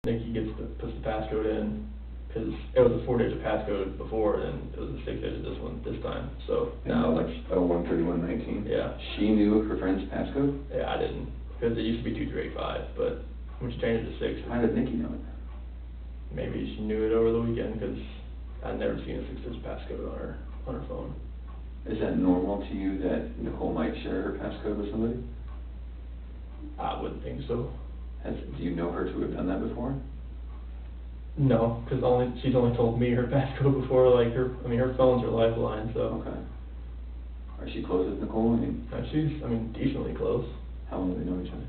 Nikki puts the passcode in, because it was a 4-digit passcode before, and it was a 6-digit this time. So now, like, 013119. Yeah. She knew her friend's passcode? Yeah, I didn't, because it used to be 2385, but when she changed it to 6, How did Nikki know it? maybe she knew it over the weekend, because I'd never seen a 6-digit passcode on her phone. Is that normal to you that Nicole might share her passcode with somebody? I wouldn't think so. Do you know her to have done that before? No, because she's only told me her passcode before. Like her phone's her lifeline. So. Okay. Are she close with Nicole? She's decently close. How long do they know each other?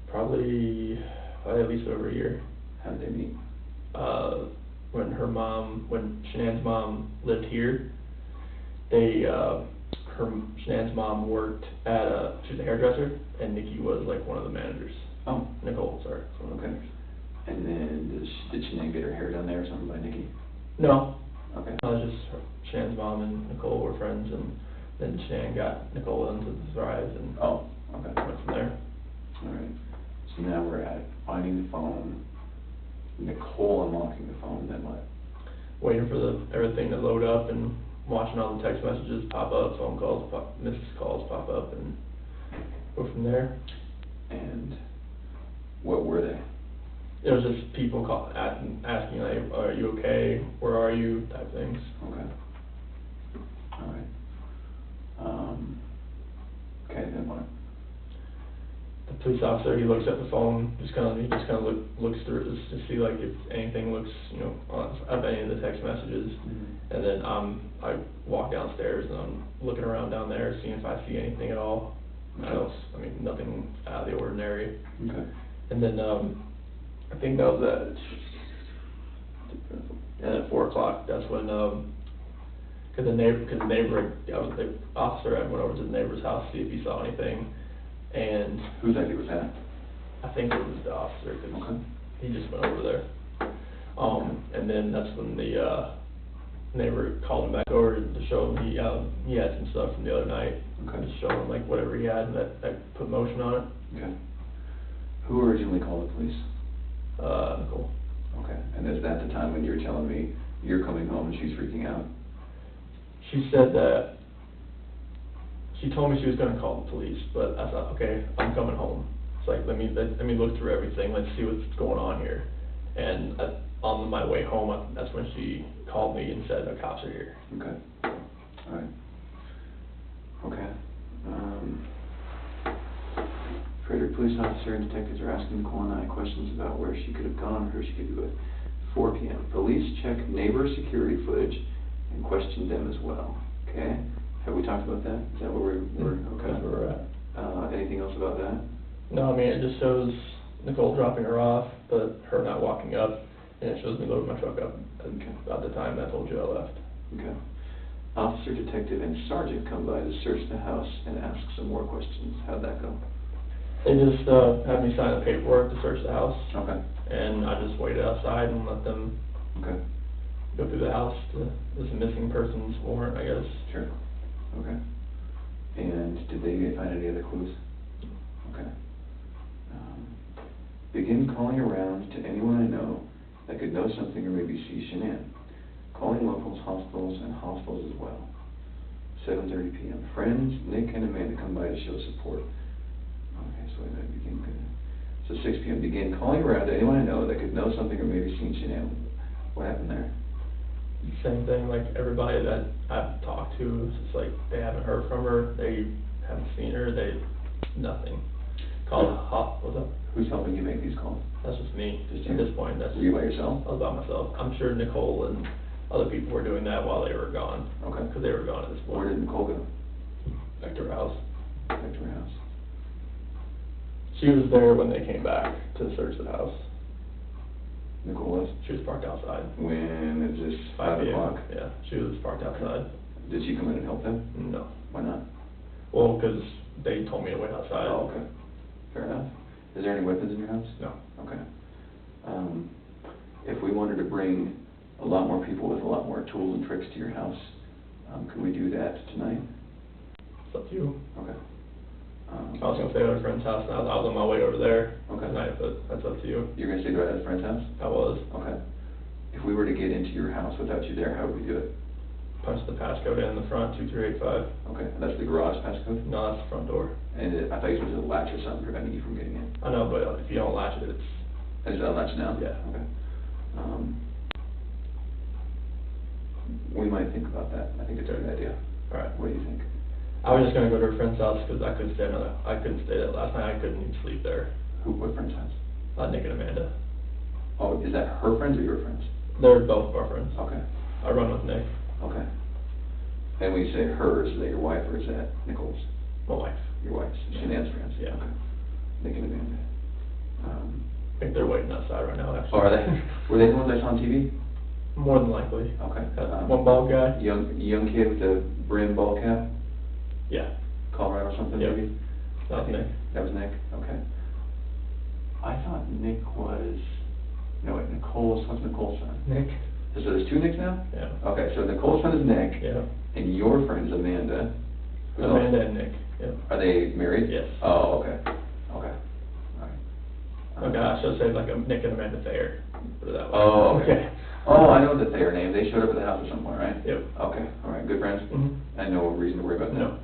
Probably at least over a year. How did they meet? When Shanann's mom lived here, Shanann's mom worked at she's a hairdresser, and Nikki was like one of the managers. Oh. Nicole, sorry. Okay. And then did Shanann get her hair done there or something by Nikki? No. Okay. Just Shannon's mom and Nicole were friends, and then Shannon got Nicole into the Thrive, and went from there. All right. So now we're at finding the phone, Nicole unlocking the phone, then what? Waiting for everything to load up and watching all the text messages pop up, phone calls, missed calls pop up, and go from there. And what were they? It was just people asking like, "Are you okay? Where are you?" type things. Okay. All right. Okay, then what? The police officer, he looks at the phone, he just kind of looks through it just to see like if anything looks, of any of the text messages. Mm-hmm. And then I walk downstairs and I'm looking around down there, seeing if I see anything at all. Okay. Nothing out of the ordinary. Okay. And then I think that was at 4 o'clock. That's when because the officer went over to the neighbor's house to see if he saw anything. And whose idea was that? I think it was the officer, because Okay. he just went over there. And then that's when the neighbor called him back over to show him he had some stuff from the other night. Okay. Just show him like whatever he had that put motion on it. Okay. Who originally called the police? Nicole. Okay. And is that the time when you were telling me you're coming home and she's freaking out? She said that she told me she was gonna call the police, but I thought, okay, I'm coming home. It's like, let me look through everything, let's see what's going on here. And on my way home, that's when she called me and said the cops are here. Okay. All right. Okay. Frederick police officer and detectives are asking Nicole and I questions about where she could have gone or who she could be with. 4 p.m. Police check neighbor security footage and question them as well. Okay. Have we talked about that? Is that where we're okay? That's where we're at. Anything else about that? No, it just shows Nicole dropping her off, but her not walking up, and it shows me loading my truck up about the time I told you I left. Okay. Officer, detective, and sergeant come by to search the house and ask some more questions. How'd that go? They just had me sign the paperwork to search the house. Okay. And I just waited outside and let them go through the house. There's a missing persons warrant, I guess. Sure. Okay. And did they find any other clues? Okay. Begin calling around to anyone I know that could know something or maybe see Shanann. Calling locals, hospitals, and hospitals as well. 7:30 p.m. Friends, Nick and Amanda come by to show support. Okay, so that begin good. So 6 p.m. Begin calling around to anyone I know that could know something or maybe seen Shanann. What happened there? Same thing, like everybody that I've talked to, it's just like they haven't heard from her, they haven't seen her, nothing. What's up? Who's helping you make these calls? That's just me, Just at you? this point. Were you by yourself? I was by myself. I'm sure Nicole and other people were doing that while they were gone. Okay. Because they were gone at this point. Where did Nicole go? Back to her house. Back to her house. She was there when they came back to search the house. Nicole was? She was parked outside. When is this, 5 o'clock? Yeah, she was parked outside. Did she come in and help them? No. Why not? Well, because they told me to wait outside. Oh, okay. Fair enough. Is there any weapons in your house? No. Okay. If we wanted to bring a lot more people with a lot more tools and tricks to your house, could we do that tonight? It's up to you. Okay. I was gonna stay at a friend's house, and I was on my way over there Okay. tonight, but that's up to you. You're gonna stay right at a friend's house? I was. Okay. If we were to get into your house without you there, how would we do it? Punch the passcode in the front, 2385. Okay, and that's the garage passcode? No, that's the front door. And I thought you were supposed to latch or something preventing you from getting in. I know, but if you don't latch it, it's, Is that latch now? Yeah. Okay. We might think about that. I think it's a good idea. alright. What do you think? I was just gonna go to a friend's house, cause I couldn't stay there last night, I couldn't even sleep there. What friend's house? Nick and Amanda. Oh, is that her friends or your friends? They're both of our friends. Okay, I run with Nick, okay. And when you say hers, is that your wife or is that Nicole's? my wife. Your wife's, Shanann's friends? Yeah. Okay. Nick and Amanda. I think they're waiting outside right now, actually. Oh, are they? Were they the ones I saw on TV? More than likely. Okay. That one bald guy? Young kid with the brim ball cap, Yeah, Colorado or something, Yep. maybe? that was Nick. That was Nick, okay. I thought Nick was, no, wait, what's Nicole's son? Nick? So there's two Nicks now? Yeah. Okay, so Nicole's son is Nick. Yeah. And your friend is Amanda. who's also- Amanda and Nick, yeah. Are they married? Yes. Oh, okay, okay, all right. Okay, I should say like a Nick and Amanda Thayer, put it that way. Oh, okay. Oh, I know the Thayer name, they showed up at the house or somewhere, right? Yep. Okay, all right, good friends? Mhm. And no reason to worry about that? No.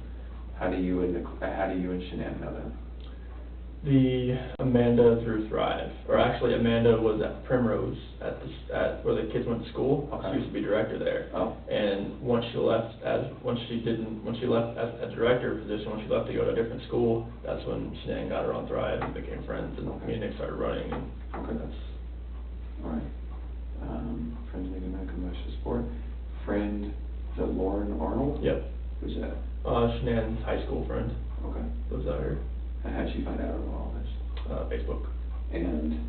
How do you and Shanann know that? The Amanda through Thrive, or actually Amanda was at Primrose at where the kids went to school. Okay. She used to be director there. Oh. And once she left as a director position, when she left to go to a different school, that's when Shanann got her on Thrive and became friends, and Okay. me and Nick started running, and Okay. that's, All right. Friends making that commercial support. Friend, is that Lauren Arnold? yep. Who's that? Shanann's high school friend Okay. lives out here, And how'd she find out about all this? Facebook. And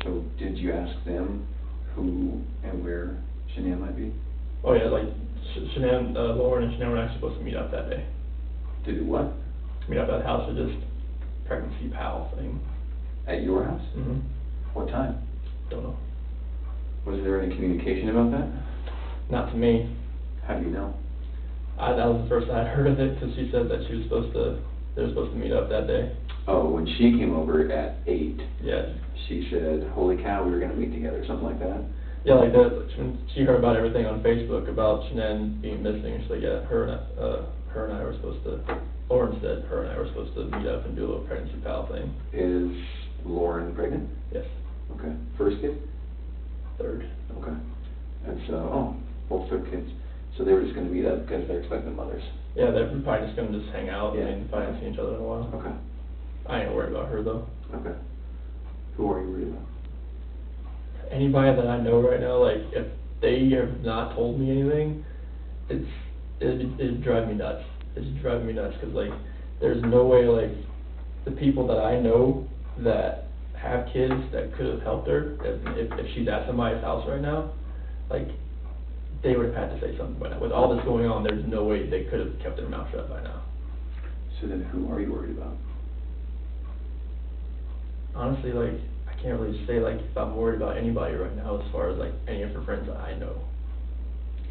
so did you ask them who and where Shanann might be? Oh yeah, like Shanann, Lauren and Shanann were actually supposed to meet up that day. To do what? Meet up at the house for just pregnancy pal thing. At your house? Mhm. What time? Don't know. Was there any communication about that? Not to me. How do you know? That was the first I had heard of it, because she said that they were supposed to meet up that day. Oh, when she came over at 8, Yeah. she said, holy cow, we were gonna meet together, something like that? Yeah, like that, when she heard about everything on Facebook about Shanann being missing, she's like, yeah, her and I were supposed to, Lauren said her and I were supposed to meet up and do a little pregnancy pal thing. Is Lauren pregnant? Yes. Okay. First kid? Third. Okay. And so, both third kids. So they were just gonna meet up because they're expecting mothers. Yeah, they're probably just gonna just hang out, Yeah. and probably haven't seen each other in a while. Okay. I ain't worried about her though. Okay. Who are you worried about? Anybody that I know right now, like, if they have not told me anything, it'd drive me nuts. It's driving me nuts, cause like, there's no way, like, the people that I know that have kids that could have helped her, if she's at somebody's house right now, like, they would have had to say something by now. With all this going on, there's no way they could have kept their mouth shut by now. So then who are you worried about? Honestly, like, I can't really say, like, if I'm worried about anybody right now as far as, like, any of her friends that I know.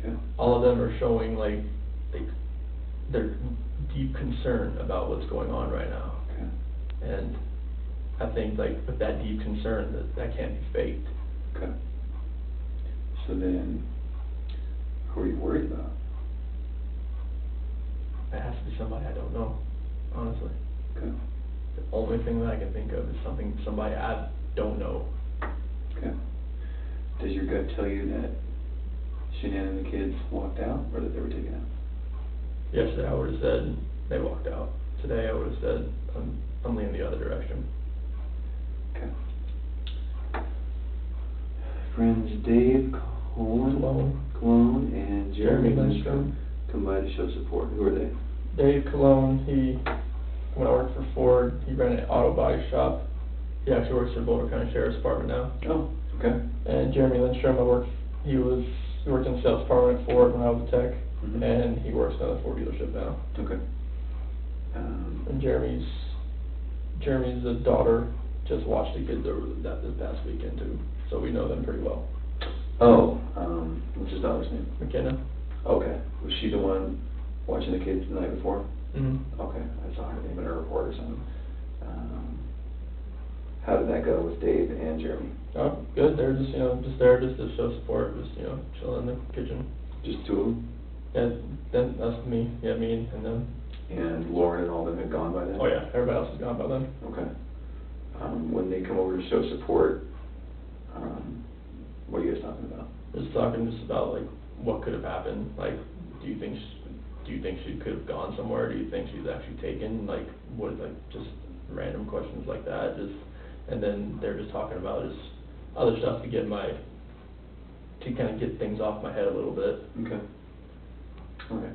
Okay. All of them are showing, like, their deep concern about what's going on right now. Okay. And I think, like, with that deep concern, that can't be faked. Okay. So then, who are you worried about? It has to be somebody I don't know, honestly. Okay. The only thing that I can think of is somebody I don't know. Okay. Does your gut tell you that Shanann and the kids walked out, or that they were taken out? Yesterday I would have said they walked out. Today I would have said I'm leaning the other direction. Okay. Friends Dave Cologne and Jeremy Lindstrom come by to show support. Who are they? Dave Cologne, when I worked for Ford, he ran an auto body shop. He actually works for Boulder County Sheriff's Department now. Oh, okay. And Jeremy Lindstrom, he worked in the sales department at Ford when I was a tech, Mhm. and he works at a Ford dealership now. Okay. And Jeremy's daughter just watched the kids over this past weekend too, so we know them pretty well. Oh, what's his daughter's name? McKenna? Okay. Was she the one watching the kids the night before? Mm-hmm. Okay, I saw her name in a report or something. How did that go with Dave and Jeremy? Oh, good, they're just, just there just to show support, just, chilling in the kitchen. Just two of them? And then, that's me, me and them. And Lauren and all them had gone by then? Oh, yeah, everybody else is gone by then. Okay. When they come over to show support, what are you guys talking about? Just talking just about, like, what could have happened, like, do you think she could have gone somewhere, do you think she's actually taken, like, just random questions like that, and then they're just talking about just other stuff to kind of get things off my head a little bit. Okay. Okay.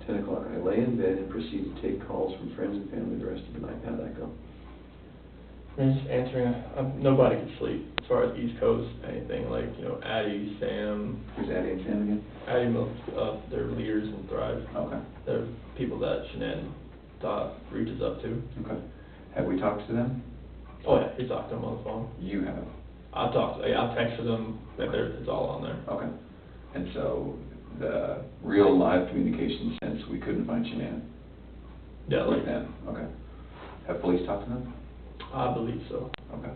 10 o'clock, I lay in bed and proceed to take calls from friends and family the rest of the night. How'd that go? I'm just answering, nobody could sleep, as far as East Coast, anything, like, Addie, Sam. Who's Addie and Sam again? Addie Milk, they're leaders in Thrive. Okay. They're people that Shanann reaches up to. Okay. Have we talked to them? Oh, yeah, he talked to them on the phone. You have? I've texted them, it's all on there. Okay. And so, the real live communication sense, we couldn't find Shanann? Yeah, like, With them? Okay. Have police talked to them? I believe so. Okay.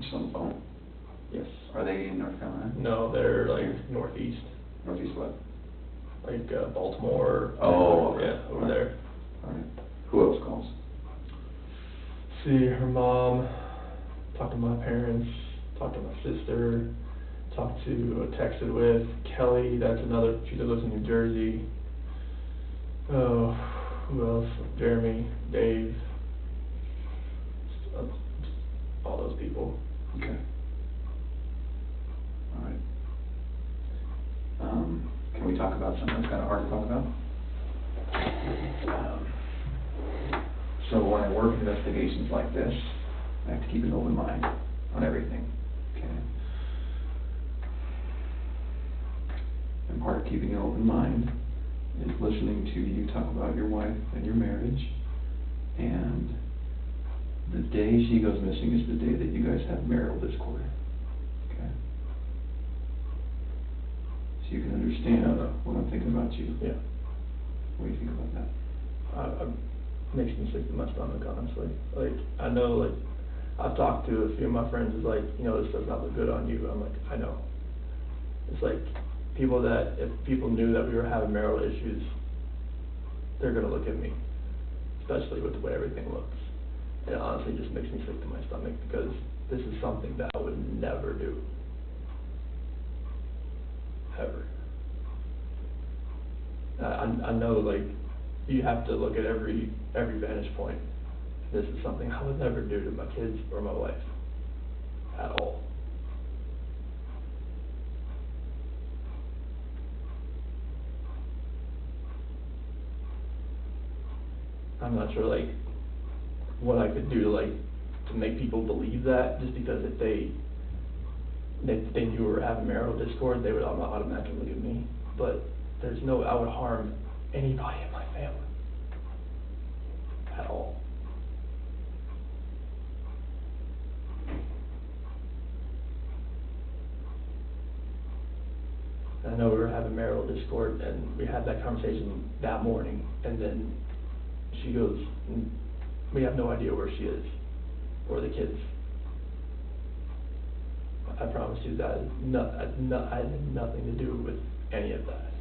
Just on the phone? Yes. Are they in North Carolina? No, they're like northeast, Northeast what? like Baltimore. Oh, okay. Yeah, over there. All right. Who else calls? See, her mom, talked to my parents, talked to my sister, texted with Kelly, that's another, she lives in New Jersey. Oh, who else? Jeremy, Dave, all those people. Okay. All right. Can we talk about something that's kind of hard to talk about? So when I work investigations like this, I have to keep an open mind on everything, okay? And part of keeping an open mind is listening to you talk about your wife and your marriage, and the day she goes missing is the day that you guys have marital discord, okay? So you can understand what I'm thinking about you. Yeah. What do you think about that? Makes me sick to my stomach, honestly. Like, I know, like, I've talked to a few of my friends, it's like, this does not look good on you. I'm like, I know. It's like, if people knew that we were having marital issues, they're gonna look at me, especially with the way everything looks. It honestly just makes me sick to my stomach, because this is something that I would never do. Ever. I know, like, you have to look at every vantage point. This is something I would never do to my kids or my wife, at all. I'm not sure, like, what I could do to make people believe that, just because if they knew we were having marital discord, they would automatically look at me. But there's no, I would harm anybody in my family, at all. I know we were having marital discord, and we had that conversation that morning, and then she goes, we have no idea where she is, or the kids. I promise you that I had nothing to do with any of that.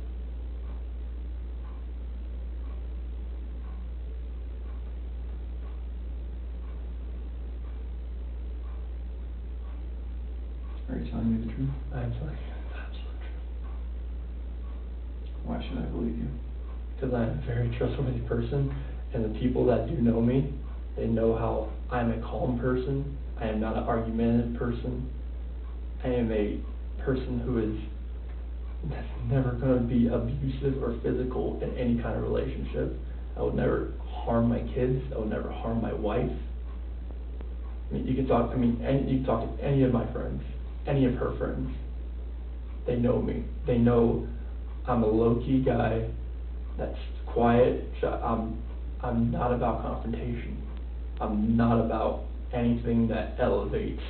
Are you telling me the truth? I am telling you the absolute truth. Why should I believe you? Because I am a very trustworthy person, and the people that do know me, they know how I'm a calm person. I am not an argumentative person. I am a person who is never going to be abusive or physical in any kind of relationship. I would never harm my kids. I would never harm my wife. I mean, you can talk to any of my friends, any of her friends. They know me. They know I'm a low-key guy that's quiet. I'm not about confrontation. I'm not about anything that elevates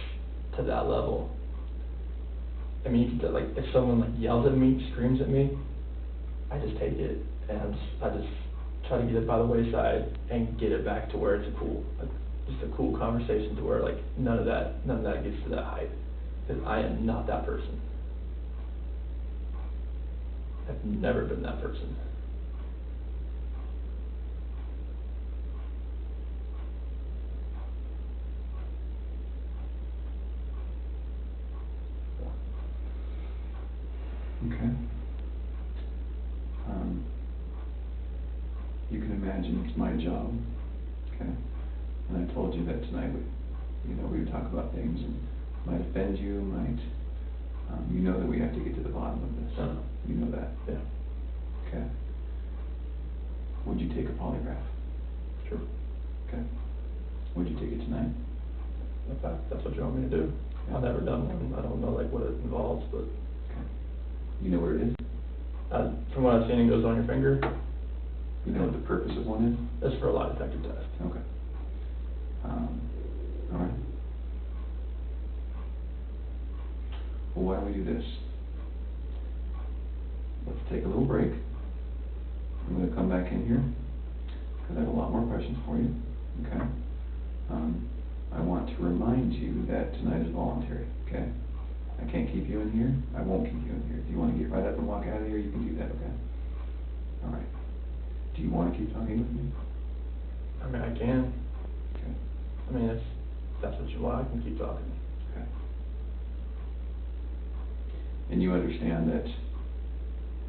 to that level. I mean, you can, like, if someone, like, yells at me, screams at me, I just take it and I just try to get it by the wayside and get it back to where it's just a cool conversation to where like none of that gets to that height. Because I am not that person. I've never been that person. Okay. You can imagine it's my job, okay? And I told you that tonight, we would talk about things and might offend you, you know that we have to get to the bottom of this. You know that? Yeah. Okay. Would you take a polygraph? Sure. Okay. Would you take it tonight? If that's what you want me to do. Yeah. I've never done one. I don't know like what it involves, but Okay. You know where it is? from what I've seen, it goes on your finger. You know what the purpose of one is? It's for a lie detector test. Okay. All right. Well, why don't we do this? Let's take a little break. I'm going to come back in here because I have a lot more questions for you. Okay. I want to remind you that tonight is voluntary. Okay. I can't keep you in here. I won't keep you in here. If you want to get right up and walk out of here, you can do that. Okay. All right. Do you want to keep talking with me? I mean, I can. Okay. I mean, if that's what you want, I can keep talking. Okay. And you understand that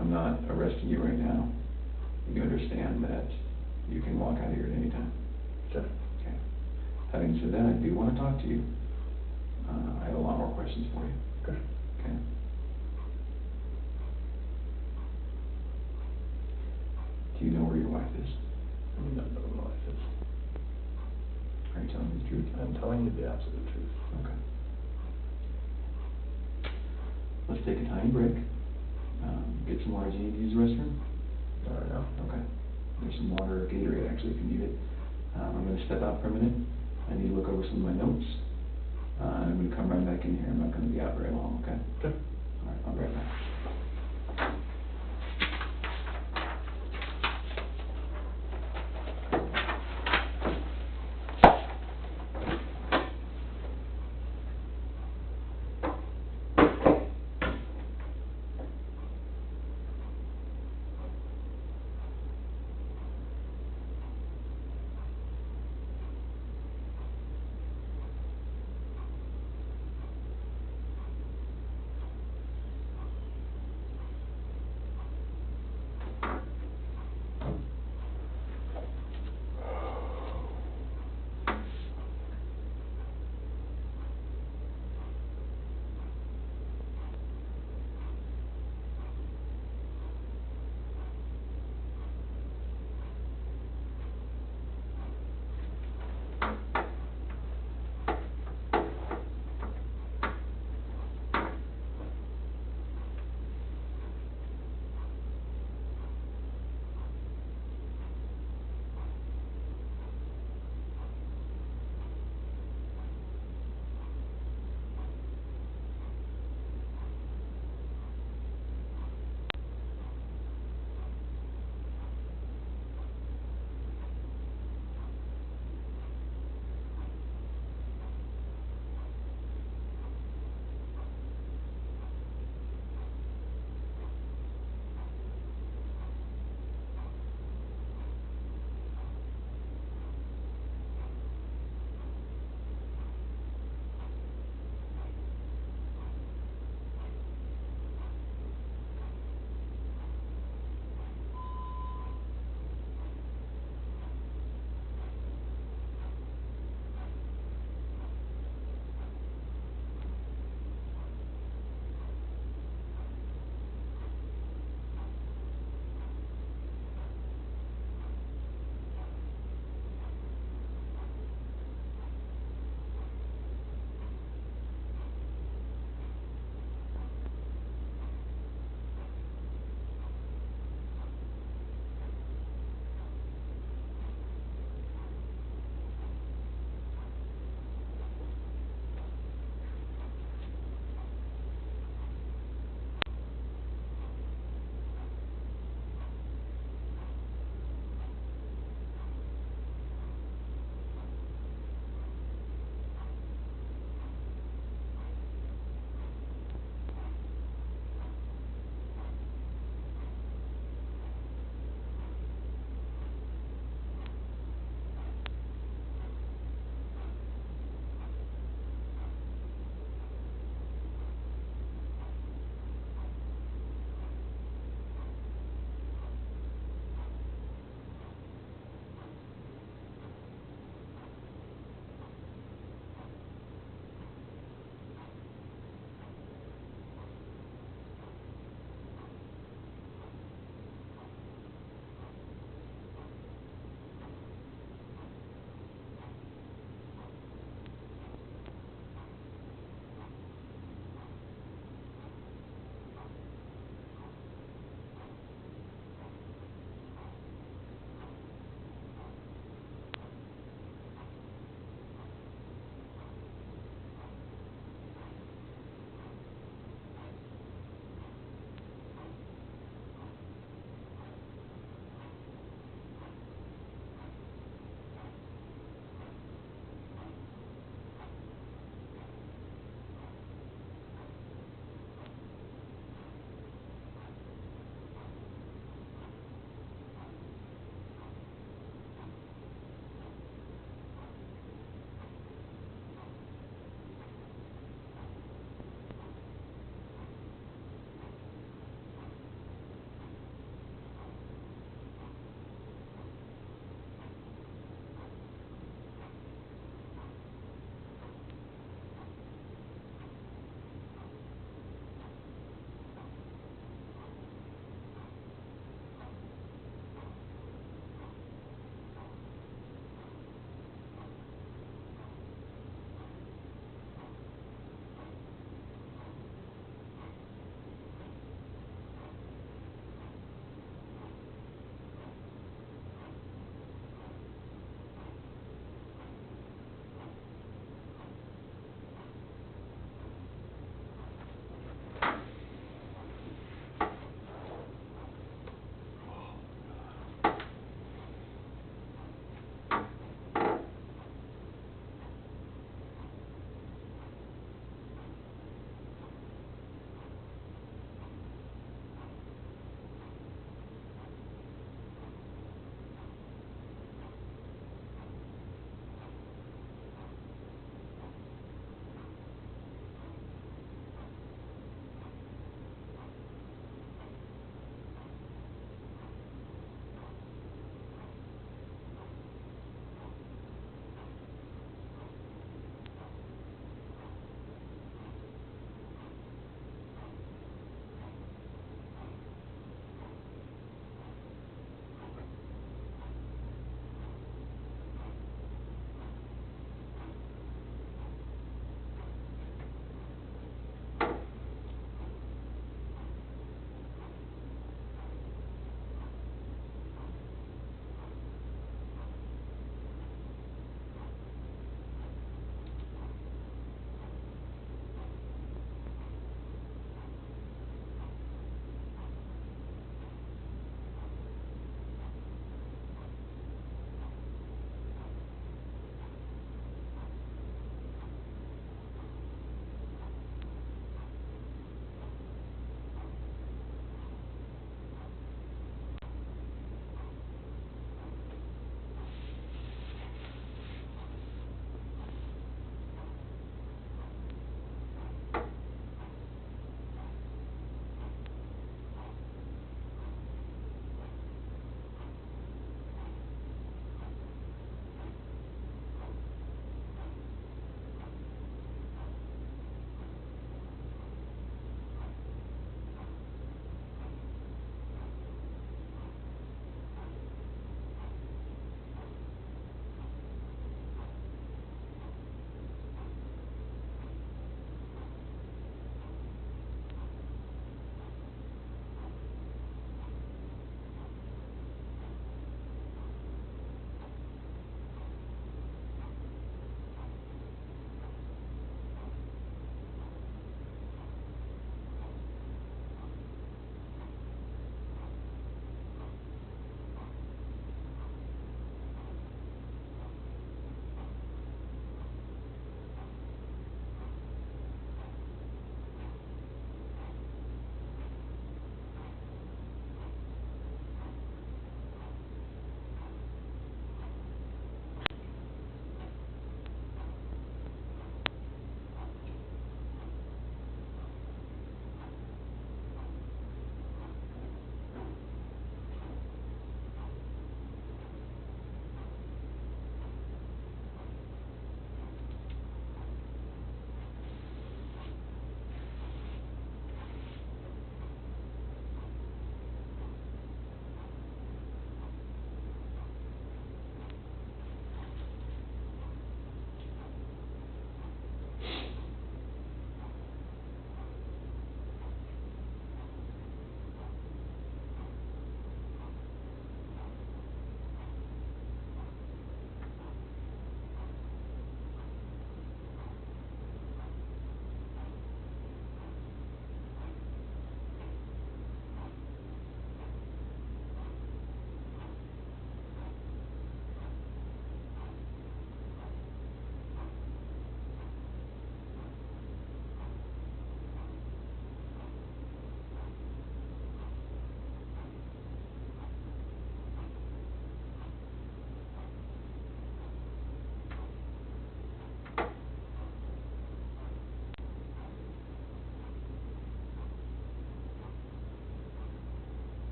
I'm not arresting you right now. You understand that you can walk out of here at any time. Sure. Okay. Having said that, I do want to talk to you. I have a lot more questions for you. Okay. Okay. Do you know where your wife is? I mean, that's what my life is. Are you telling me the truth? I'm telling you the absolute truth. Okay. Let's take a tiny break. Get some water. Do you need to use the restroom? I don't know. Okay. There's some water, Gatorade actually, if you need it. I'm going to step out for a minute. I need to look over some of my notes. I'm going to come right back in here. I'm not going to be out very long, okay? Okay. All right, I'll be right back.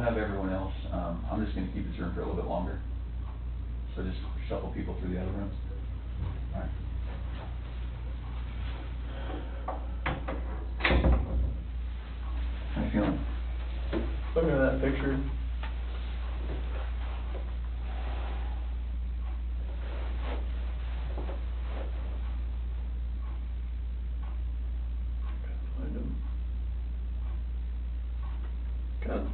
have everyone else, I'm just gonna keep this room for a little bit longer. So just shuffle people through the other rooms. All right. How you feeling? Looking at that picture. Find him. God.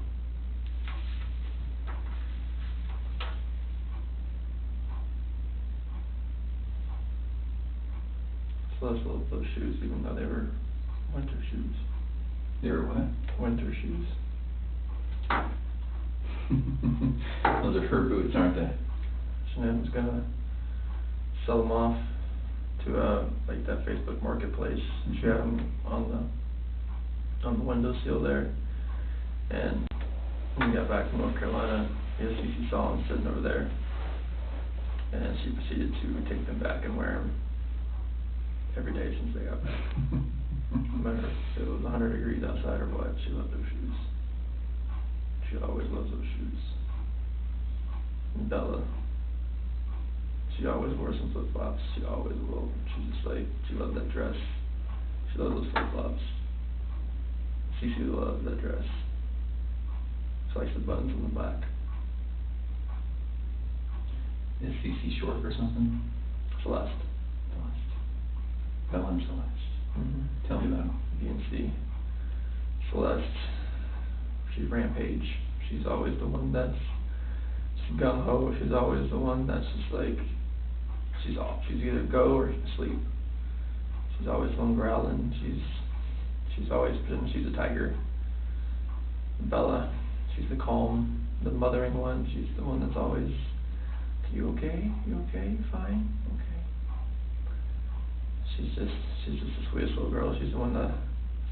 Celeste loved those shoes, even though they were winter shoes. They were what? Winter shoes. Those are her boots, aren't they? Shanann was gonna sell them off to like that Facebook Marketplace. She had them on the windowsill there. And when we got back from North Carolina, the SEC saw them sitting over there, and she proceeded to take them back and wear them every day since they got back. No matter if it was 100 degrees outside or what, she loved those shoes. She always loves those shoes. And Bella, she always wore some flip-flops. She always will. She just like, she loved that dress. She loved those flip-flops. Cece loves that dress. She likes the buttons on the back. Is CC short for something? Celeste. Celeste. Bella and Celeste. Mm-hmm. Tell me about them. BNC. Celeste, she's Rampage. She's always the one that's gung-ho. She's always the one that's just like, she's off. She's either go or sleep. She's always the one growling. She's always, she's a tiger. Bella, she's the calm, the mothering one. She's the one that's always, you okay? You okay? You fine? Okay. She's just the sweetest little girl. She's the one that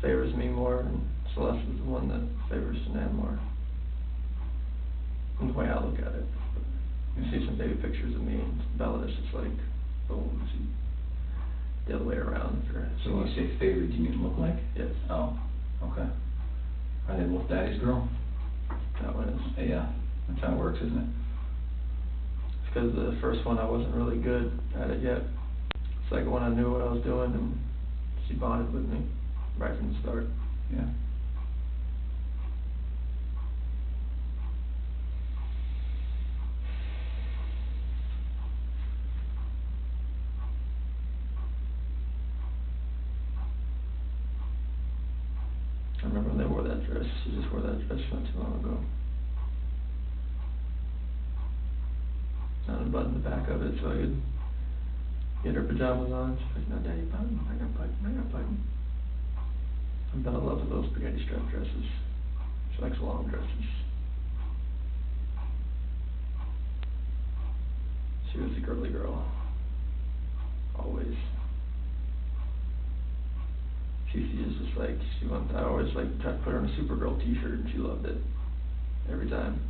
favors me more, and Celeste is the one that favors Shanann more. And the way I look at it. You see some baby pictures of me and Bella, it's just like, boom, she, the other way around for So when you say favorite, do you mean look like? Yes. Oh, okay. Are they both daddy's girl? That one is. Yeah, that's how it works, isn't it? It's because the first one I wasn't really good at it yet. Second one I knew what I was doing, and she bonded with me right from the start. Yeah. I remember when they wore that dress. She just wore that dress not too long ago. I unbuttoned the back of it so I could get her pajamas on. She's like, no, Daddy, button. I got button. I got button. And Bella loves those spaghetti strap dresses. She likes long dresses. She was a girly girl. Always. Cece is just like, I always like tried to put her on a Supergirl t-shirt and she loved it. Every time.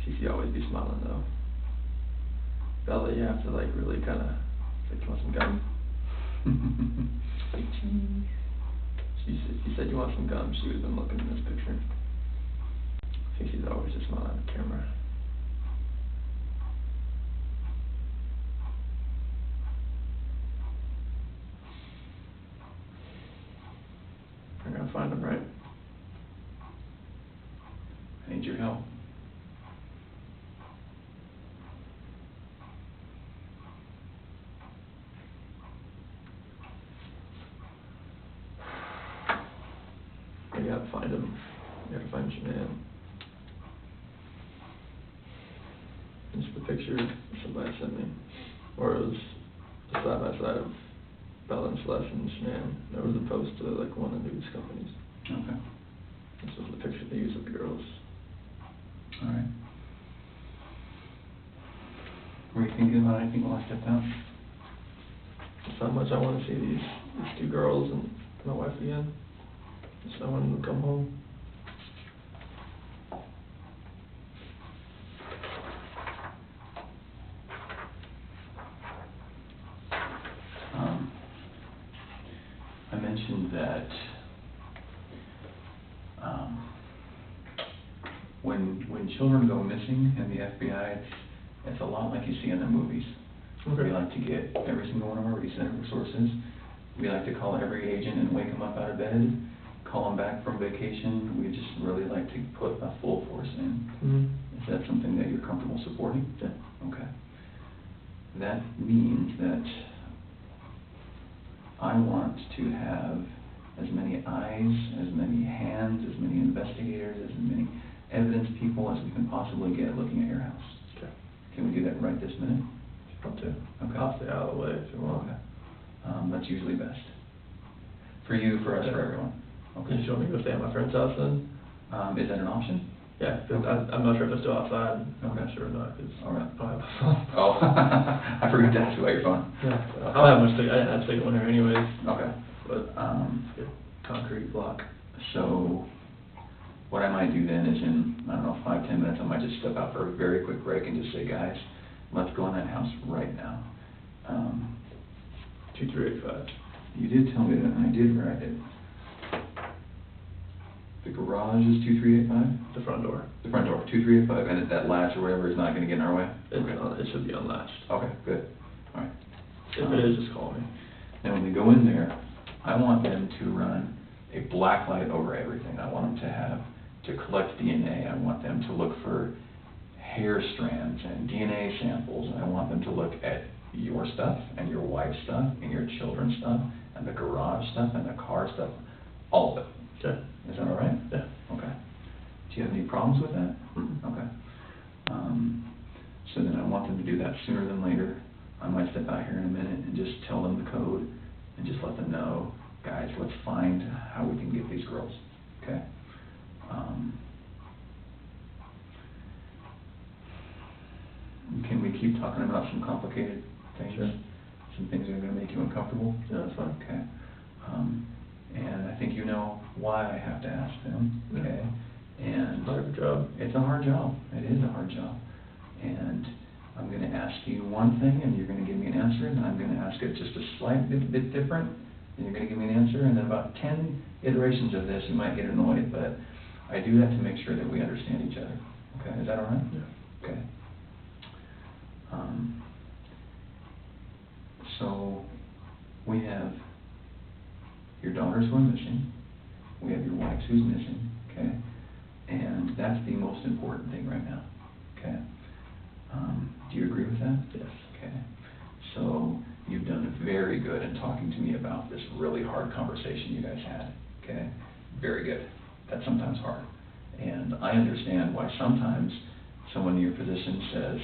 Cece always be smiling though. Bella, you have to like really kinda, like, you want some gum? Like, cheese. She said you want some gum, she would have been looking in this picture. Cece's always just smiling at the camera. I'm gonna find him, right? I need your help. You gotta find him. You gotta find Shanann. This is the picture somebody sent me. Or it was a side by side of Bella and Celeste and Shanann. There was a post to like one of the news companies. Okay. This was the picture they used of the girls. All right. Were you thinking about anything while I stepped out? Just how much I want to see these two girls and my wife again. Just I want them to come home. I mentioned that children go missing in the FBI, it's a lot like you see in the movies. Okay. We like to get every single one of our resources. We like to call every agent and wake them up out of bed, call them back from vacation. We just really like to put a full force in. Mm-hmm. Is that something that you're comfortable supporting? Yeah. Okay. That means that I want to have as many eyes, as many hands, as many investigators, as many evidence people as we can possibly get looking at your house. Okay. Can we do that right this minute? Up to. Okay. I'll stay out of the way if you want. Okay. That's usually best. For you, for us, for everyone. Okay. You want me to go stay at my friend's house then? Is that an option? Yeah, 'cause Okay. I'm not sure if it's still outside. I'm Okay. not sure or not, 'cause All right. I don't have a phone. Oh, I forgot to ask you about your phone. Yeah, I don't have much to, I didn't have to take it one here anyways, Okay. but, good concrete block. So, what I might do then is in, I don't know, 5-10 minutes, I might just step out for a very quick break and just say, guys, let's go in that house right now. 2385. You did tell me that, and I did write it. The garage is 2385? The front door. The front door, 2385, and that latch or whatever is not gonna get in our way? It should be unlatched. Okay, good, all right. If it is, just call me. Now, when they go in there, I want them to run a black light over everything. I want them to collect DNA. I want them to look for hair strands and DNA samples, and I want them to look at your stuff and your wife's stuff and your children's stuff and the garage stuff and the car stuff, all of it. Okay. Is that all right? Yeah. Okay. Do you have any problems with that? Mm-mm. Okay. So then I want them to do that sooner than later. I might step out here in a minute and just tell them the code and just let them know, guys, let's find how we can get these girls, okay? Can we keep talking about some complicated things? Sure. Some things that are gonna make you uncomfortable? Yeah, that's fine. Okay. And I think you know why I have to ask them, Yeah. okay? And Hard job. it's a hard job. It is a hard job. And I'm gonna ask you one thing, and you're gonna give me an answer, and I'm gonna ask it just a slight bit different, and you're gonna give me an answer, and then about 10 iterations of this, you might get annoyed, but I do that to make sure that we understand each other. Okay, is that all right? Yeah. Okay. So, we have your daughters who are missing, we have your wives who's missing, okay? And that's the most important thing right now, okay? Do you agree with that? Yes. Okay. So, you've done very good in talking to me about this really hard conversation you guys had, okay? Very good. That's sometimes hard. And I understand why sometimes someone in your position says,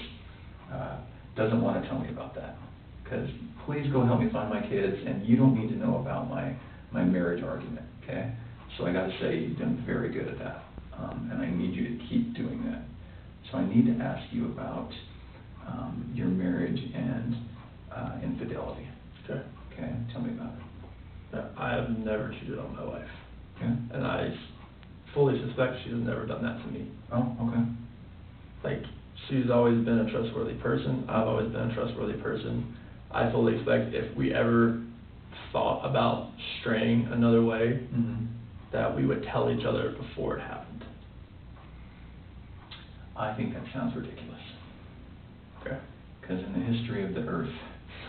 doesn't want to tell me about that. Because please go help me find my kids, and you don't need to know about my marriage argument, okay? So I gotta say, you've done very good at that, and I need you to keep doing that. So I need to ask you about your marriage and infidelity. Okay. Okay, tell me about it. Yeah, I have never cheated on my wife, Okay? and I fully suspect she's never done that to me. Oh, okay. Like, she's always been a trustworthy person. I've always been a trustworthy person. I fully expect if we ever thought about straying another way, Mm-hmm. that we would tell each other before it happened. I think that sounds ridiculous, Okay. because in the history of the earth,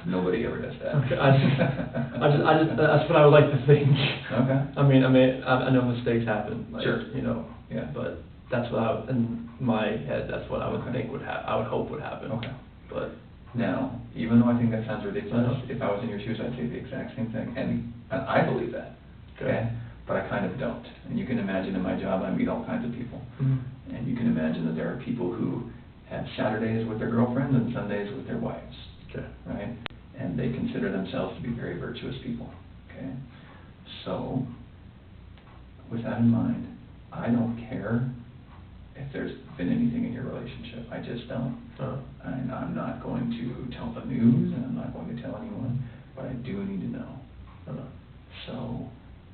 nobody ever does that. Okay, I just, that's what I would like to think. Okay. I mean, I know mistakes happen, like, Sure. you know. Yeah. But that's what in my head, that's what I would Okay. think I would hope would happen. Okay. But, Now, even though I think that sounds ridiculous, Uh-huh. if I was in your shoes, I'd say the exact same thing, and I believe that, okay? But I kind of don't, and you can imagine in my job, I meet all kinds of people. Mhm. And you can imagine that there are people who have Saturdays with their girlfriends and Sundays with their wives, Okay. right? And they consider themselves to be very virtuous people, okay? So, with that in mind, I don't care if there's been anything in your relationship, I just don't. And I'm not going to tell the news, and I'm not going to tell anyone, but I do need to know. So,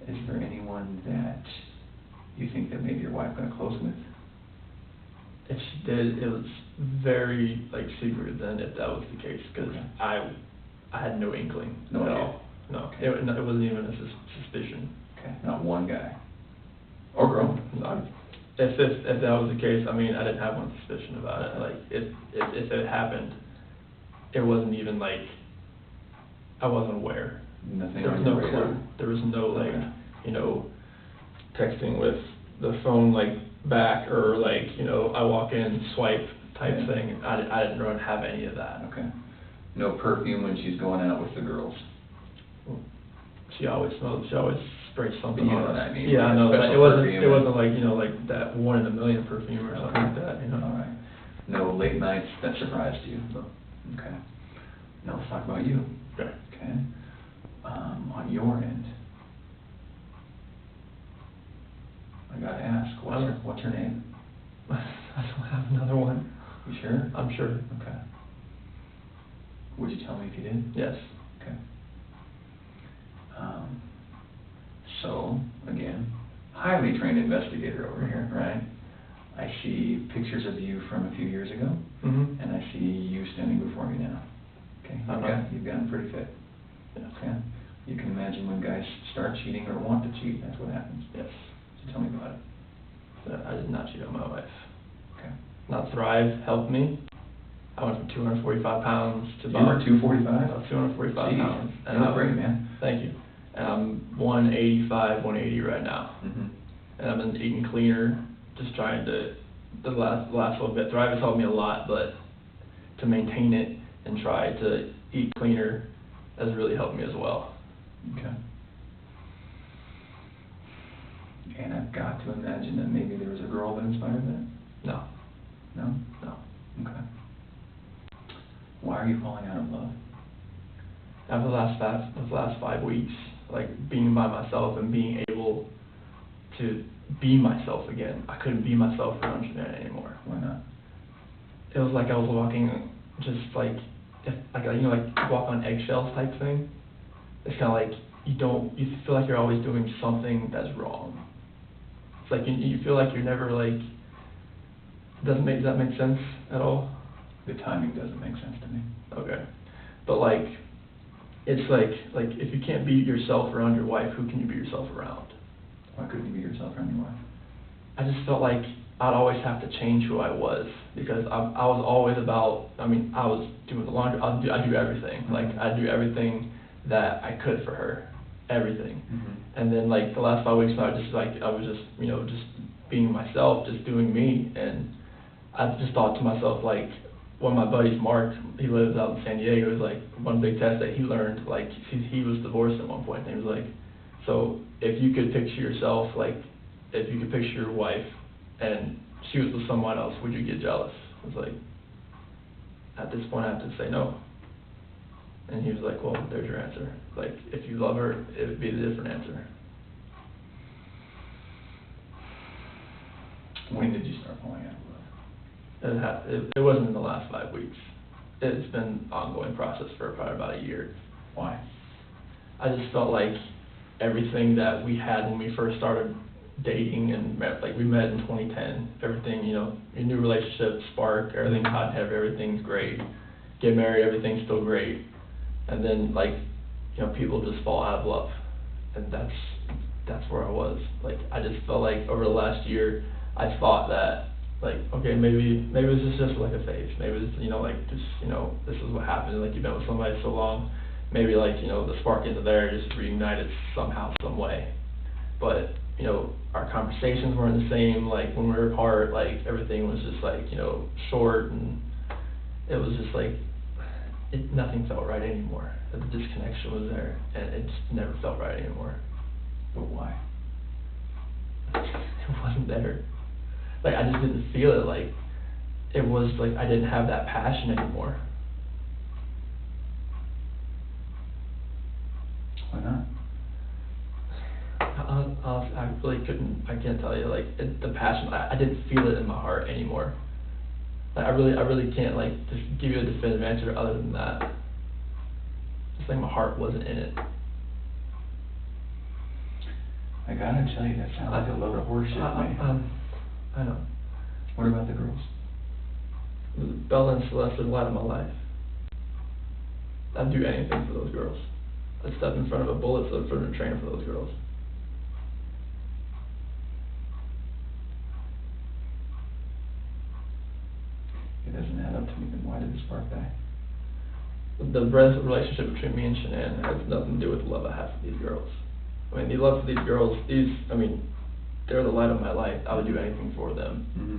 is there anyone that you think that maybe your wife got close with? If she did, it was very, like, secret then, if that was the case, because Okay. I had no inkling No at idea. all. No, it wasn't even a suspicion. Okay, not one guy. Or girl. if that was the case, I mean, I didn't have one suspicion about it. Like, if it happened, it wasn't even like, I wasn't aware. Nothing There was on no your radar? clue. There was no like, Okay. you know, texting with the phone like back, or like, you know, I walk in, swipe type Yeah. thing. I didn't really have any of that. Okay. No perfume when she's going out with the girls? She always sprays something You know on what us. I mean, Yeah, I like know, but special it wasn't, perfume it and- wasn't like, you know, like that 1 in a million perfume or something like that, you know? All right. No late nights that surprised you? No. Okay. Now let's talk about you. Okay. Okay. On your end, I gotta ask, what's her name? I don't have another one. You sure? I'm sure. Okay. Would you tell me if you did? Yes. Okay. So, again, highly trained investigator over here, right? I see pictures of you from a few years ago, Mm-hmm. and I see you standing before me now. Okay, you've gotten pretty fit. Yeah. Okay? You can imagine when guys start cheating or want to cheat, that's what happens. Yes. So tell me about it. I did not cheat on my wife. Okay. Not Thrive helped me. I went from 245 pounds to You were 245? about 245 Jeez, pounds. you look great, man. Thank you. And I'm 185, 180 right now. Mm-hmm. And I've been eating cleaner, just trying to, the last little bit. Thrive has helped me a lot, but to maintain it and try to eat cleaner has really helped me as well. Okay. And I've got to imagine that maybe there was a girl that inspired that? No, No? no. Okay. Why are you falling out of love? After the last 5 weeks, like being by myself and being able to be myself again, I couldn't be myself around Jeanette anymore. Why not? It was like I was walking just like, you know, like walk on eggshells type thing. It's kind of like you feel like you're always doing something that's wrong. It's like you feel like you're never like, does that make sense at all? The timing doesn't make sense to me. Okay. But like, it's like if you can't be yourself around your wife, who can you be yourself around? Why couldn't you be yourself around your wife? I just felt like I'd always have to change who I was, because I was always about, I mean, I was doing the laundry, I do everything. Like, I do everything that I could for her, everything. Mm-hmm. And then like the last 5 weeks, I was just, you know, just being myself, just doing me. And I just thought to myself, like, one of my buddies, Mark, he lives out in San Diego, was like, one big test that he learned, like, he was divorced at one point, and he was like, so if you could picture yourself, like, if you could picture your wife and she was with someone else, would you get jealous? I was like, at this point I have to say no. And he was like, well, there's your answer. Like, if you love her, it would be a different answer. When did you start falling out of love? It wasn't in the last 5 weeks. It's been an ongoing process for probably about a year. Why? I just felt like everything that we had when we first started dating and met, like we met in 2010, everything, you know, your new relationship, spark, everything's hot and heavy, everything's great. Get married, everything's still great. And then, like, you know, people just fall out of love. And that's where I was. Like, I just felt like over the last year, I thought that, like, okay, maybe this is just like a phase. Maybe this, you know, like, just, you know, this is what happens. Like, you've been with somebody so long, maybe, like, you know, the spark isn't there, just reignited somehow, some way. But, you know, our conversations weren't the same. Like, when we were apart, like, everything was just, like, you know, short, and it was just, like, nothing felt right anymore. The disconnection was there, and it just never felt right anymore. But why? It wasn't there. Like, I just didn't feel it. Like, it was like I didn't have that passion anymore. Why not? I really couldn't, I can't tell you, like, the passion, I didn't feel it in my heart anymore. Like, I really can't, like, just give you a definitive answer other than that. Just like my heart wasn't in it. I gotta tell you, that sounds like a load of horseshit to me. I know. What about the girls? Bella and Celeste are the light of my life. I'd do anything for those girls. I'd step in front of a bullet in front of a trainer for those girls. the relationship between me and Shanann has nothing to do with the love I have for these girls. I mean, the love for these girls, they're the light of my life. I would do anything for them. Mm-hmm.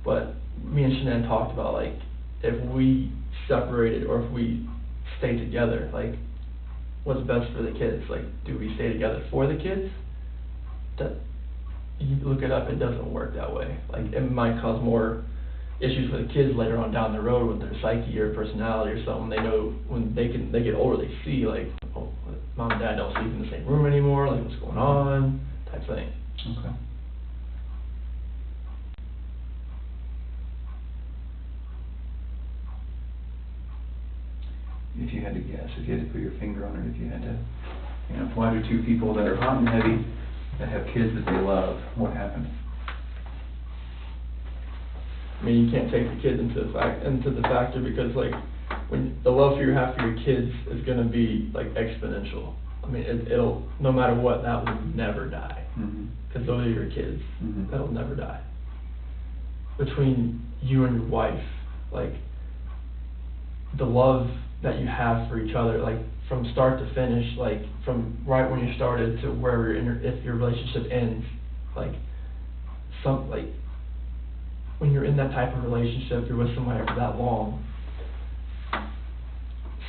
But me and Shanann talked about, like, if we separated or if we stayed together, like, what's best for the kids? Like, do we stay together for the kids? That, you look it up, it doesn't work that way. Like, it might cause more issues for the kids later on down the road with their psyche or personality or something. They know when they get older, they see, like, oh, mom and dad don't sleep in the same room anymore, like, what's going on, type thing. Okay. If you had to guess, if you had to put your finger on it, if you had to, why do two people that are hot and heavy, that have kids that they love, what happened? I mean, you can't take the kids into the factor because, like, when the love you have for your kids is gonna be, like, exponential. I mean, it'll no matter what, that will never die. Mm-hmm. Because those are your kids. Mm-hmm. That'll never die. Between you and your wife, like, the love that you have for each other, like, from start to finish, like, from right when you started to wherever if your relationship ends, like, when you're in that type of relationship, you're with somebody for that long,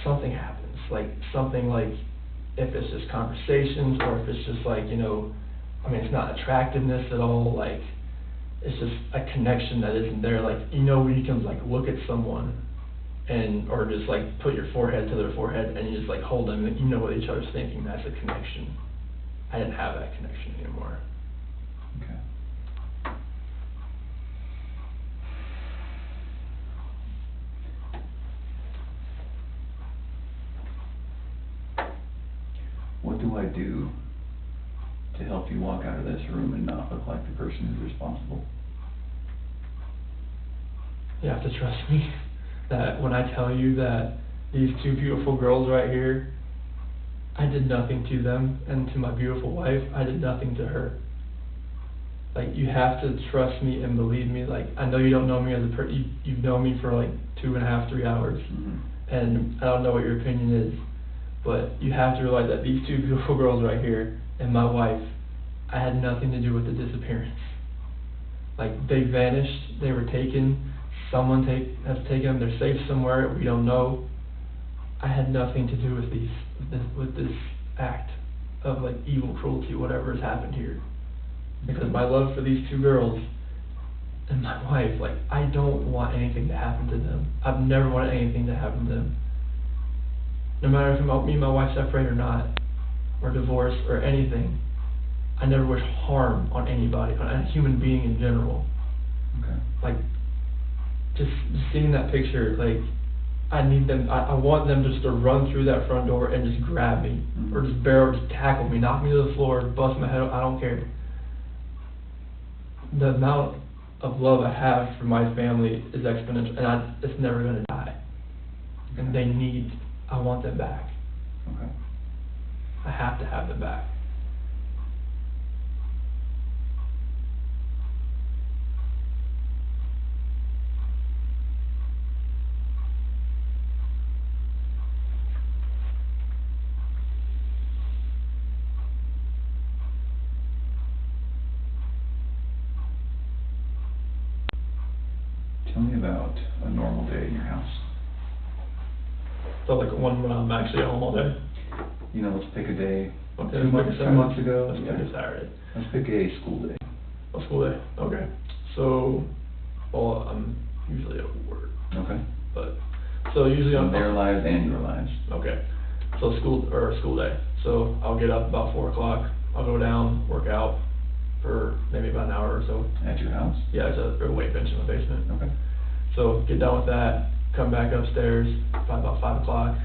something happens. Like, something like, if it's just conversations or if it's just like, it's not attractiveness at all, like, it's just a connection that isn't there. Like, when you can, like, look at someone or just, like, put your forehead to their forehead and you just, like, hold them and you know what each other's thinking. That's a connection. I didn't have that connection anymore. Okay. What do I do to help you walk out of this room and not look like the person who's responsible? You have to trust me that when I tell you that these two beautiful girls right here, I did nothing to them, and to my beautiful wife, I did nothing to her. Like, you have to trust me and believe me. Like, I know you don't know me as a you've known me for like 2.5, 3 hours, Mm-hmm. and I don't know what your opinion is, but you have to realize that these two beautiful girls right here and my wife, I had nothing to do with the disappearance. Like, they vanished, they were taken, someone has taken them, they're safe somewhere, we don't know. I had nothing to do with this act of, like, evil cruelty, whatever has happened here. Because my love for these two girls and my wife, like, I don't want anything to happen to them. I've never wanted anything to happen to them. No matter if me and my wife separate or not, or divorce or anything, I never wish harm on anybody, on a human being in general. Okay. Like, just seeing that picture, like, I need them, I want them just to run through that front door and just grab me, Mm-hmm. or just tackle me, knock me to the floor, bust my head, I don't care. The amount of love I have for my family is exponential, and it's never gonna die. And I want them back. Okay. I have to have them back. Tell me about a normal day in your house. So, like, one when I'm actually at home all day. Let's pick a day. Okay, 2 months ago. Let's pick a Saturday. Let's pick a school day. A school day, okay. So, well, I'm usually at work, Okay. but, so usually On I'm. their lives and your lives. Okay, so school day. So I'll get up about 4 o'clock, I'll go down, work out for maybe about an hour or so. At your house? Yeah, there's a weight bench in my basement. Okay. So get done with that, come back upstairs, probably about 5 o'clock.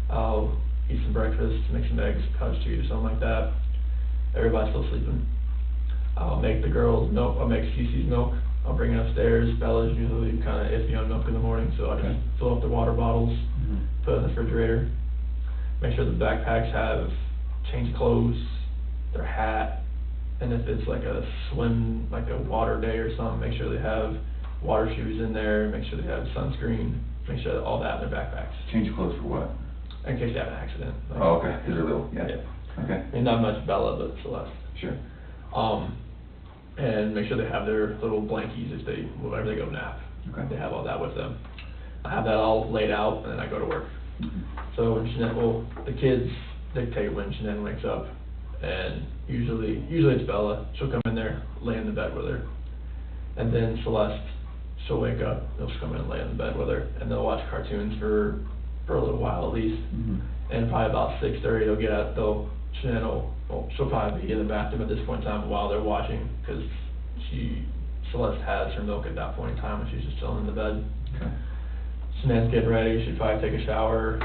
I'll eat some breakfast, make some eggs, cottage cheese or something like that. Everybody's still sleeping. I'll make the girls milk, I'll make Cece's milk. I'll bring it upstairs. Bella's usually kind of iffy on milk in the morning, so I just Okay. fill up the water bottles, Mm-hmm. put it in the refrigerator. Make sure the backpacks have changed clothes, their hat, and if it's like a water day or something, make sure they have water shoes in there, make sure they have sunscreen make sure that all that in their backpacks, Change clothes for what? in case they have an accident. like- Oh, okay, because they're little, yeah. Okay, I mean, not much Bella, but Celeste. sure. And make sure they have their little blankies if they, whenever they go nap. Okay. They have all that with them. I have that all laid out, and then I go to work. Mhm. So when Shanann, well, the kids dictate when Shanann wakes up, and usually it's Bella. She'll come in there, lay in the bed with her. And then Celeste, she'll wake up, she'll come in and lay in the bed with her, and they'll watch cartoons for a little while at least. Mhm. And probably about 6:30, Shanann will, well, she'll probably be in the bathroom at this point in time while they're watching, because Celeste has her milk at that point in time, and she's just chilling in the bed. Okay. Shanann's getting ready, she'd probably take a shower,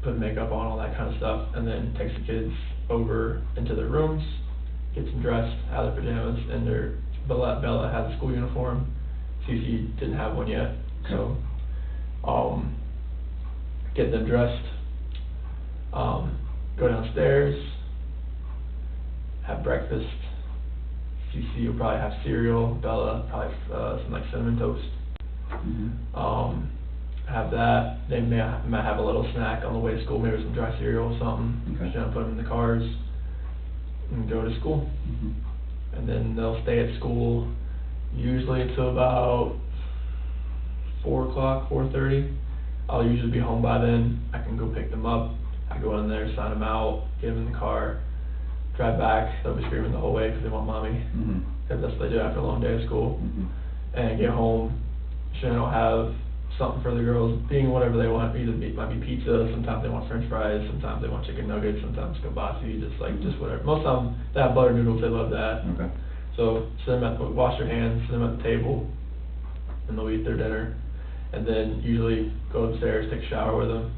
put makeup on, all that kind of stuff, and then takes the kids over into their rooms, gets them dressed, out of their pajamas, and Bella has a school uniform. Cece didn't have one yet, so, get them dressed, go downstairs, have breakfast. Cece will probably have cereal, Bella probably, some like cinnamon toast. Mhm. Have that, they might have a little snack on the way to school, maybe some dry cereal or something. Okay. Just put them in the cars and go to school. Mhm. And then they'll stay at school usually until about 4:00, 4:30. I'll usually be home by then. I can go pick them up. I go in there, sign them out, get them in the car, drive back. They'll be screaming the whole way because they want mommy. Mhm. Because that's what they do after a long day of school. Mhm. And get home, Shannon will have something for the girls, being whatever they want. Either might be pizza, sometimes they want french fries, sometimes they want chicken nuggets, sometimes kibasi, just whatever. Most of them, they have butter noodles, they love that. Okay. So, wash their hands, sit them at the table, and they'll eat their dinner. And then usually go upstairs, take a shower with them,